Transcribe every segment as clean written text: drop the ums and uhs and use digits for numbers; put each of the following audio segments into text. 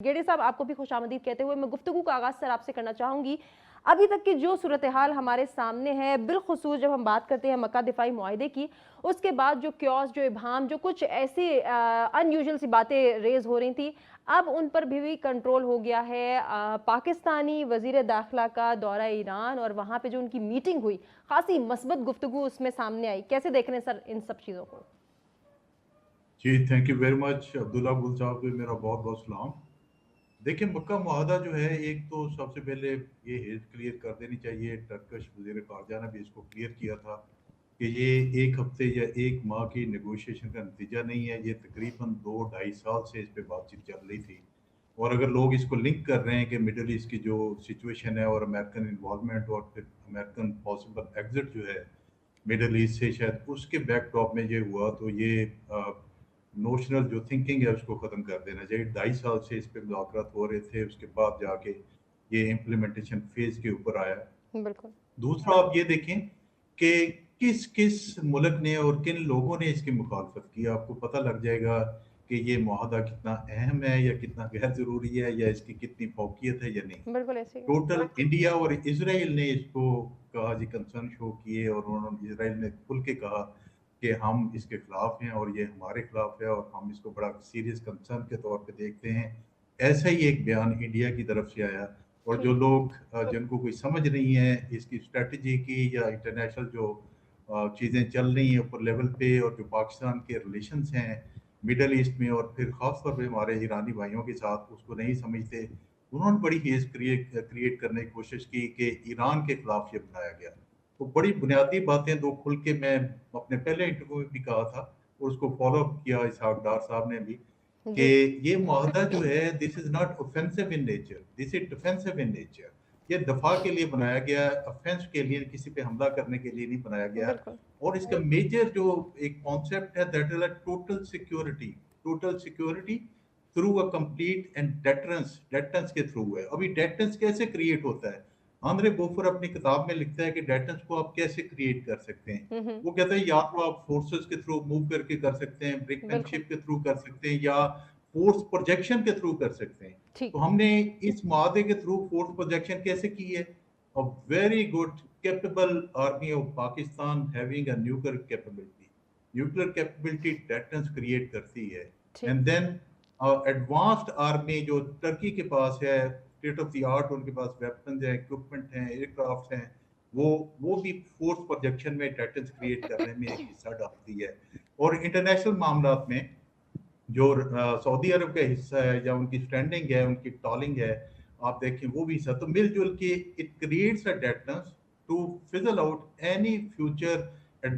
गेड़े साहब, आपको भी खुशामदीद कहते हुए मैं गुफ्तगू का आगाज़ सर आपसे करना चाहूँगी। अभी तक की जो सूरत हाल हमारे सामने है, बिलखुसूस जब हम बात करते हैं मक्का दिफाई मुआहदे की, उसके बाद जो क्योस, जो इबाहम, जो कुछ ऐसी अनयूजुअल सी बातें रेज़ हो रही थी, अब उन पर भी कंट्रोल हो गया है। पाकिस्तानी वज़ीर दाखिला का दौरा ईरान और वहाँ पे जो उनकी मीटिंग हुई, खासी मस्बत गुफ्तगू उसमें सामने आई। कैसे देख रहे हैं सर इन सब चीज़ों को? जी, thank you very much Abdullah Gul Sahab को मेरा बहुत-बहुत सलाम। देखिए, मक्का मुआहदा जो है, एक तो सबसे पहले ये हेज क्लियर कर देनी चाहिए, टर्किश वज़ीर ख़ारजा ने भी इसको क्लियर किया था कि ये 1 हफ़्ते या 1 माह की नेगोशिएशन का नतीजा नहीं है, ये तकरीबन 2 ढाई साल से इस पे बातचीत चल रही थी। और अगर लोग इसको लिंक कर रहे हैं कि मिडल ईस्ट की जो सिचुएशन है और अमेरिकन इन्वॉल्वमेंट और फिर अमेरिकन पॉसिबल एग्ज़िट जो है मिडल ईस्ट से, शायद उसके बैकड्रॉप में ये हुआ, तो ये नोशनल जो थिंकिंग है उसको ख़त्म कर देना चाहिए। 2.5 साल से इस पे मुज़ाकरात हो रहे थे, उसके बाद जाके ये इम्प्लीमेंटेशन फेज़ के ऊपर आया। बिल्कुल। दूसरा आप ये देखें कि किस-किस मुल्क ने और किन लोगों ने इसकी मुखालफत की। आपको पता लग जाएगा कि ये मुआहदा कितना अहम है या कितना गैर ज़रूरी है या इसकी कितनी फ़ौक़ियत है या नहीं। बिल्कुल ऐसे ही है। टोटल इंडिया और इज़राइल ने इसको कहा जी, कंसर्न शो किए और उन्होंने इज़राइल ने खुल के कहा कि हम इसके खिलाफ हैं और ये हमारे खिलाफ है और हम इसको बड़ा सीरियस कंसर्न के तौर पे देखते हैं। ऐसा ही एक बयान इंडिया की तरफ से आया और जो ठीक। लोग जिनको कोई समझ नहीं है इसकी स्ट्रैटेजी की या इंटरनेशनल जो चीज़ें चल रही हैं ऊपर लेवल पे और जो पाकिस्तान के रिलेशंस हैं मिडल ईस्ट में और फिर ख़ास तौर पे हमारे ईरानी भाइयों के साथ, उसको नहीं समझते। उन्होंने बड़ी हेज़ क्रिएट करने की कोशिश की कि ईरान के खिलाफ ये बनाया गया। तो बड़ी बुनियादी बातें 2 खुल के मैं अपने पहले इंटरव्यू में भी कहा था और उसको फ़ॉलो अप किया इसहाक डार साहब ने भी कि जी। ये मुआहदा जो है, this is not offensive in nature, this is defensive in nature. ये दफ़ा के लिए बनाया गया है, ऑफेंस के लिए, किसी पे हमला करने के लिए नहीं बनाया गया। बिल्कुल। और इसका मेजर जो एक कॉन्सेप्ट है, that is a total security through a complete and deterrence के थ्रू है। अभी डेटरेंस कैसे क्रिएट होता है? आंद्रे बोफर अपनी किताब में लिखता है कि डेटरेंस को आप कैसे क्रिएट कर सकते हैं। हुँ, हुँ। वो कहता है या तो आप फोर्सेस के थ्रू मूव करके कर सकते हैं, बिल्कुल। ब्रिकमैनशिप के थ्रू कर सकते हैं या फोर्स प्रोजेक्शन के थ्रू कर सकते हैं। तो ठीक। हमने इस मुआहदे के थ्रू फोर्स प्रोजेक्शन कैसे की है? A very good capable army of Pakistan having a nuclear capability deterrence create करती है। ठीक। एंड देन एडवांस्ड आर्मी जो टर्की के पास है, स्टेट ऑफ द आर्ट, उनके पास वेपन्स हैं, इक्विपमेंट हैं, एयरक्राफ्ट हैं, वो भी फोर्स प्रोजेक्शन में डेटरेंस क्रिएट करने में एक हिस्सा डालती है। और इंटरनेशनल मामलात में जो सऊदी अरब का हिस्सा है या उनकी स्टैंडिंग है, उनकी टॉलिंग है, आप देखें वो भी हिस्सा, तो मिलजुल के it creates a deterrence to fizzle out any future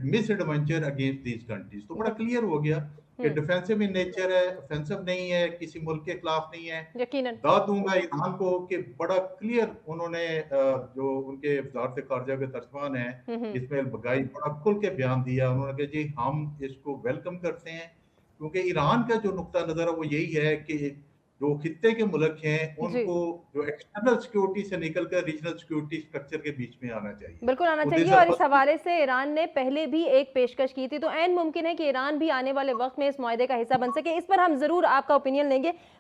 misadventure against these countries. तो बड़ा बिल्कुल। क्लियर हो गया कि हुँ। डिफेंसिव इन नेचर है, ऑफेंसिव नहीं है, किसी मुल्क के खिलाफ नहीं है। यकीनन। दाद दूंगा ईरान को कि बड़ा क्लियर उन्होंने जो उनके वजारत खारजा के तर्जमान हैं हुँ, हुँ। इसमाइल बगाई, बड़ा खुल के बयान दिया। उन्होंने कहा जी हम इसको वेलकम करते हैं, क्योंकि ईरान का जो नुक्ता नज़र है वो यही है कि जो खित्ते के मुल्क हैं जी। उनको जो एक्सटर्नल सिक्योरिटी से निकलकर रीजनल सिक्योरिटी स्ट्रक्चर के बीच में आना चाहिए। बिल्कुल आना तो चाहिए दिस अ और इस फर्स्ट। हवाले से ईरान ने पहले भी एक पेशकश की थी, तो ऐन मुमकिन है कि ईरान भी आने वाले वक़्त में इस मुआहदे का हिस्सा बन सके। इस पर हम ज़रूर आपका ओपिनियन लेंगे।